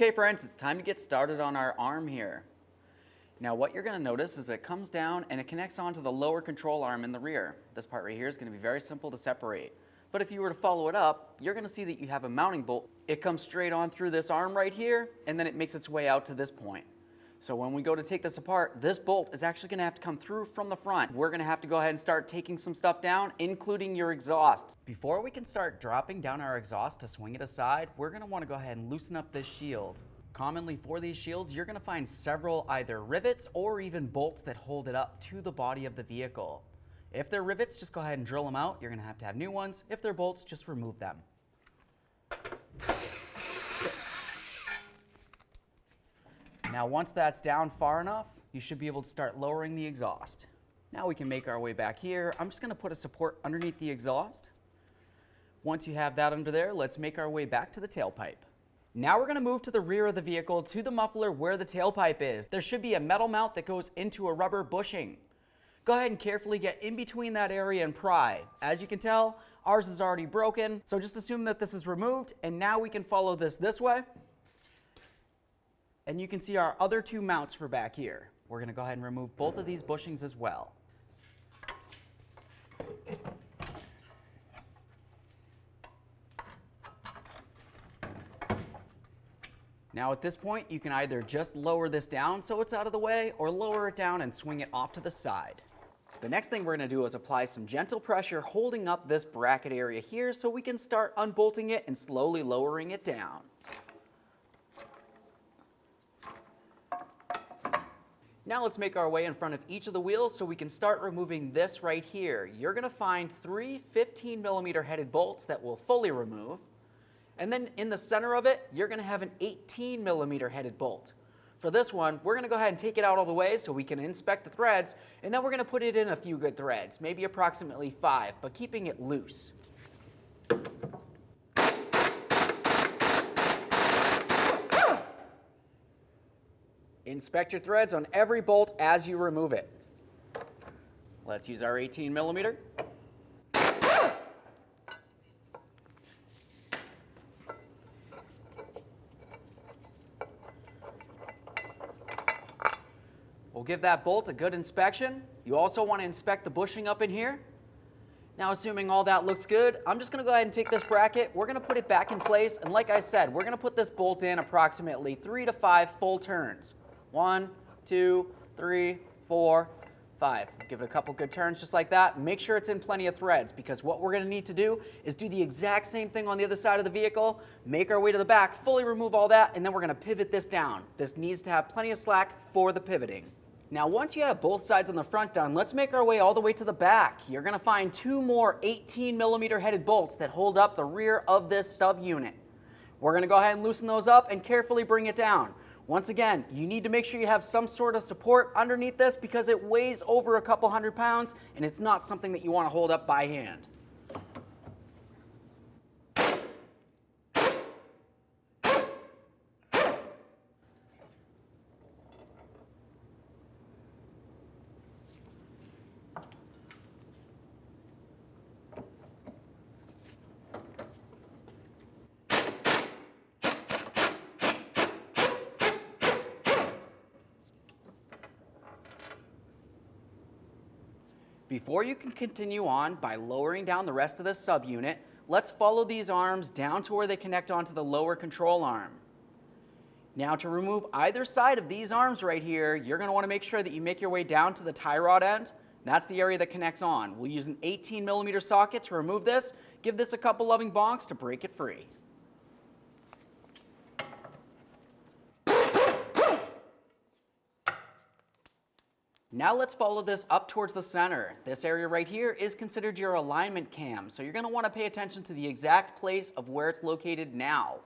Okay friends, it's time to get started on our arm here. Now what you're going to notice is it comes down and it connects onto the lower control arm in the rear. This part right here is going to be very simple to separate. But if you were to follow it up, you're going to see that you have a mounting bolt. It comes straight on through this arm right here, and then it makes its way out to this point. So when we go to take this apart, this bolt is actually going to have to come through from the front. We're going to have to go ahead and start taking some stuff down, including your exhaust. Before we can start dropping down our exhaust to swing it aside, we're going to want to go ahead and loosen up this shield. Commonly for these shields, you're going to find several either rivets or even bolts that hold it up to the body of the vehicle. If they're rivets, just go ahead and drill them out. You're going to have new ones. If they're bolts, just remove them. Now once that's down far enough, you should be able to start lowering the exhaust. Now we can make our way back here. I'm just going to put a support underneath the exhaust. Once you have that under there, let's make our way back to the tailpipe. Now we're going to move to the rear of the vehicle to the muffler where the tailpipe is. There should be a metal mount that goes into a rubber bushing. Go ahead and carefully get in between that area and pry. As you can tell, ours is already broken, so just assume that this is removed, and now we can follow this way. And you can see our other two mounts for back here. We're going to go ahead and remove both of these bushings as well. Now at this point, you can either just lower this down so it's out of the way, or lower it down and swing it off to the side. The next thing we're going to do is apply some gentle pressure holding up this bracket area here so we can start unbolting it and slowly lowering it down. Now let's make our way in front of each of the wheels so we can start removing this right here. You're going to find three 15mm headed bolts that will fully remove. And then in the center of it, you're going to have an 18mm headed bolt. For this one, we're going to go ahead and take it out all the way so we can inspect the threads, and then we're going to put it in a few good threads, maybe approximately 5, but keeping it loose. Inspect your threads on every bolt as you remove it. Let's use our 18mm. We'll give that bolt a good inspection. You also want to inspect the bushing up in here. Now, assuming all that looks good, I'm just going to go ahead and take this bracket. We're going to put it back in place, and like I said, we're going to put this bolt in approximately 3 to 5 full turns. 1, 2, 3, 4, 5. Give it a couple good turns just like that. Make sure it's in plenty of threads, because what we're going to need to do is do the exact same thing on the other side of the vehicle, make our way to the back, fully remove all that, and then we're going to pivot this down. This needs to have plenty of slack for the pivoting. Now once you have both sides on the front done, let's make our way all the way to the back. You're going to find two more 18mm headed bolts that hold up the rear of this subunit. We're going to go ahead and loosen those up and carefully bring it down. Once again, you need to make sure you have some sort of support underneath this because it weighs over a couple hundred pounds and it's not something that you want to hold up by hand. Before you can continue on by lowering down the rest of the subunit, let's follow these arms down to where they connect onto the lower control arm. Now to remove either side of these arms right here, you're going to want to make sure that you make your way down to the tie rod end. That's the area that connects on. We'll use an 18mm socket to remove this. Give this a couple loving bonks to break it free. Now let's follow this up towards the center. This area right here is considered your alignment cam, so you're going to want to pay attention to the exact place of where it's located now.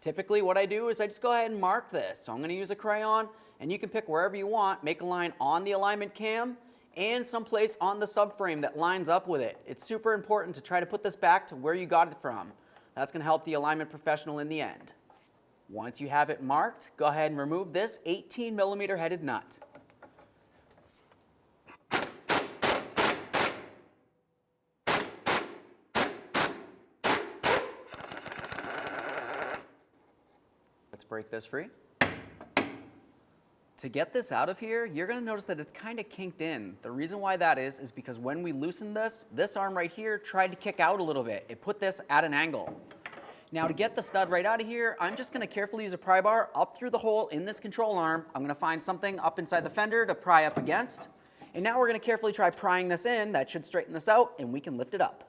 Typically what I do is I just go ahead and mark this. So I'm going to use a crayon, and you can pick wherever you want, make a line on the alignment cam and someplace on the subframe that lines up with it. It's super important to try to put this back to where you got it from. That's going to help the alignment professional in the end. Once you have it marked, go ahead and remove this 18mm headed nut. break this free. To get this out of here, you're going to notice that it's kind of kinked in. The reason why that is because when we loosen this arm right here tried to kick out a little bit. It put this at an angle. Now to get the stud right out of here, I'm just going to carefully use a pry bar up through the hole in this control arm. I'm going to find something up inside the fender to pry up against. And now we're going to carefully try prying this in. That should straighten this out and we can lift it up.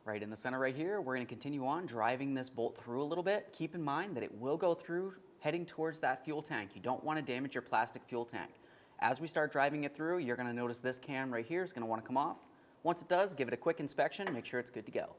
Right in the center right here, we're going to continue on driving this bolt through a little bit. Keep in mind that it will go through heading towards that fuel tank. You don't want to damage your plastic fuel tank. As we start driving it through, you're going to notice this cam right here is going to want to come off. Once it does, give it a quick inspection, make sure it's good to go.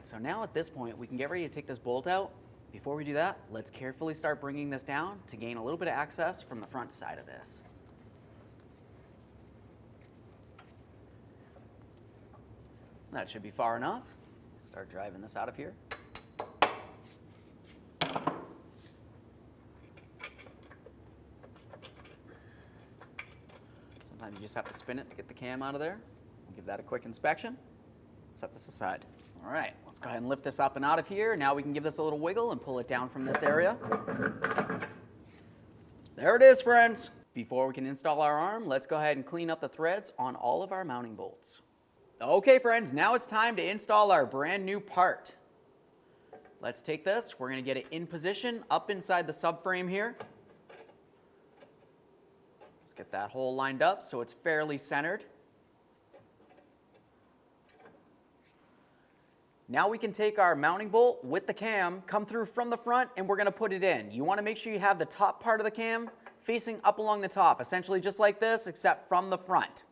So now at this point, we can get ready to take this bolt out. Before we do that, let's carefully start bringing this down to gain a little bit of access from the front side of this. That should be far enough. Start driving this out of here. Sometimes you just have to spin it to get the cam out of there. We'll give that a quick inspection. Set this aside. All right, let's go ahead and lift this up and out of here. Now we can give this a little wiggle and pull it down from this area. There it is, friends. Before we can install our arm, let's go ahead and clean up the threads on all of our mounting bolts. Okay, friends, now it's time to install our brand new part. Let's take this. We're going to get it in position up inside the subframe here. Let's get that hole lined up so it's fairly centered. Now we can take our mounting bolt with the cam, come through from the front, and we're going to put it in. You want to make sure you have the top part of the cam facing up along the top, essentially just like this, except from the front.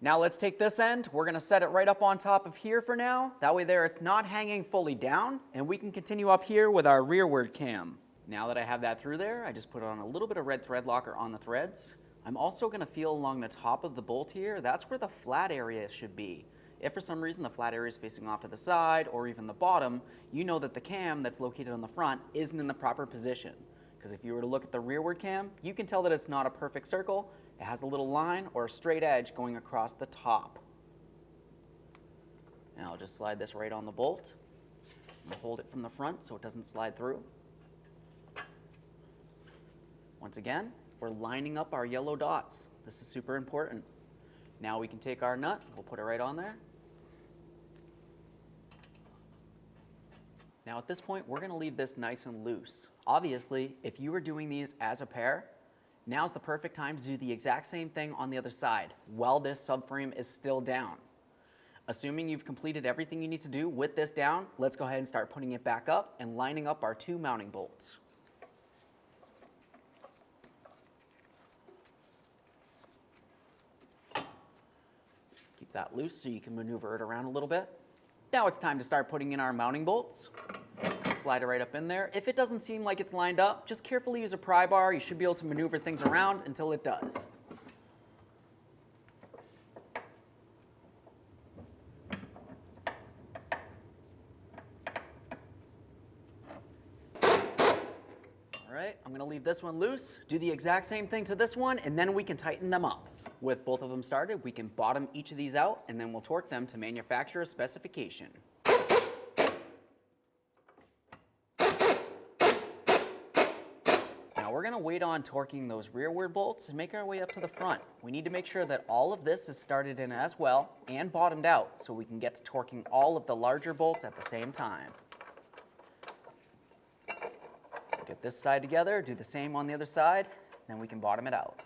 Now let's take this end. We're going to set it right up on top of here for now. That way there it's not hanging fully down, and we can continue up here with our rearward cam. Now that I have that through there, I just put on a little bit of red thread locker on the threads. I'm also going to feel along the top of the bolt here. That's where the flat area should be. If for some reason the flat area is facing off to the side or even the bottom, you know that the cam that's located on the front isn't in the proper position. Because if you were to look at the rearward cam, you can tell that it's not a perfect circle. It has a little line or a straight edge going across the top. Now I'll just slide this right on the bolt. And hold it from the front so it doesn't slide through. Once again, we're lining up our yellow dots. This is super important. Now we can take our nut, we'll put it right on there. Now at this point, we're going to leave this nice and loose. Obviously, if you were doing these as a pair, now's the perfect time to do the exact same thing on the other side while this subframe is still down. Assuming you've completed everything you need to do with this down, let's go ahead and start putting it back up and lining up our two mounting bolts. Keep that loose so you can maneuver it around a little bit. Now it's time to start putting in our mounting bolts. So slide it right up in there. If it doesn't seem like it's lined up, just carefully use a pry bar. You should be able to maneuver things around until it does. All right, I'm going to leave this one loose. Do the exact same thing to this one, and then we can tighten them up. With both of them started, we can bottom each of these out, and then we'll torque them to manufacturer specification. Now we're going to wait on torquing those rearward bolts and make our way up to the front. We need to make sure that all of this is started in as well and bottomed out so we can get to torquing all of the larger bolts at the same time. Get this side together, do the same on the other side, then we can bottom it out.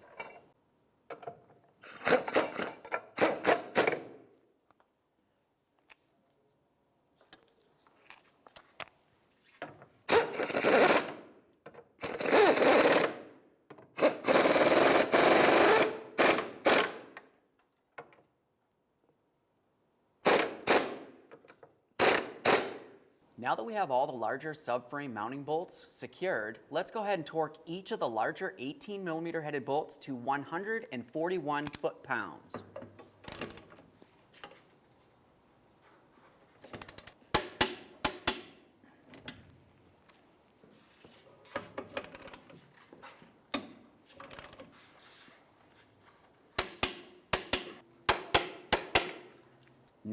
Now that we have all the larger subframe mounting bolts secured, let's go ahead and torque each of the larger 18mm headed bolts to 141 foot-pounds.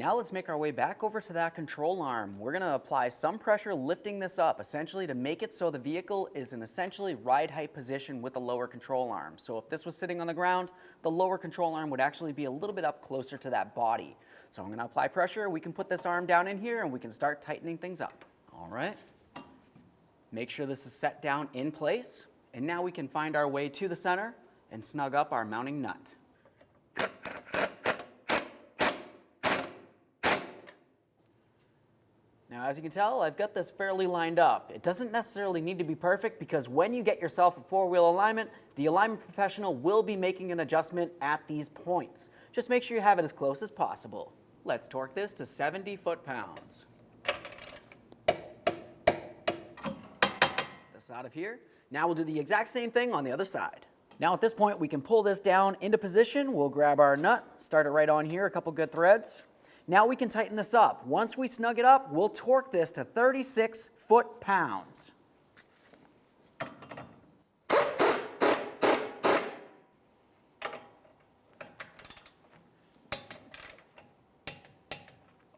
Now let's make our way back over to that control arm. We're going to apply some pressure lifting this up, essentially to make it so the vehicle is in essentially ride height position with the lower control arm. So if this was sitting on the ground, the lower control arm would actually be a little bit up closer to that body. So I'm going to apply pressure. We can put this arm down in here and we can start tightening things up. All right. Make sure this is set down in place. And now we can find our way to the center and snug up our mounting nut. Now, as you can tell, I've got this fairly lined up. It doesn't necessarily need to be perfect because when you get yourself a four-wheel alignment, the alignment professional will be making an adjustment at these points. Just make sure you have it as close as possible. Let's torque this to 70 foot-pounds. This out of here. Now we'll do the exact same thing on the other side. Now at this point, we can pull this down into position. We'll grab our nut, start it right on here, a couple good threads. Now we can tighten this up. Once we snug it up, we'll torque this to 36 foot-pounds.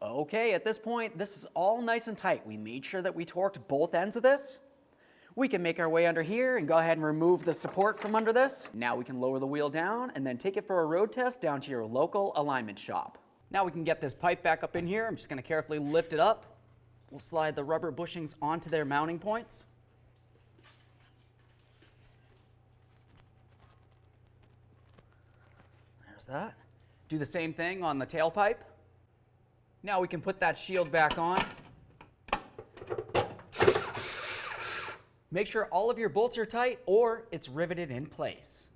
Okay, at this point, this is all nice and tight. We made sure that we torqued both ends of this. We can make our way under here and go ahead and remove the support from under this. Now we can lower the wheel down and then take it for a road test down to your local alignment shop. Now we can get this pipe back up in here. I'm just going to carefully lift it up. We'll slide the rubber bushings onto their mounting points. There's that. Do the same thing on the tailpipe. Now we can put that shield back on. Make sure all of your bolts are tight or it's riveted in place.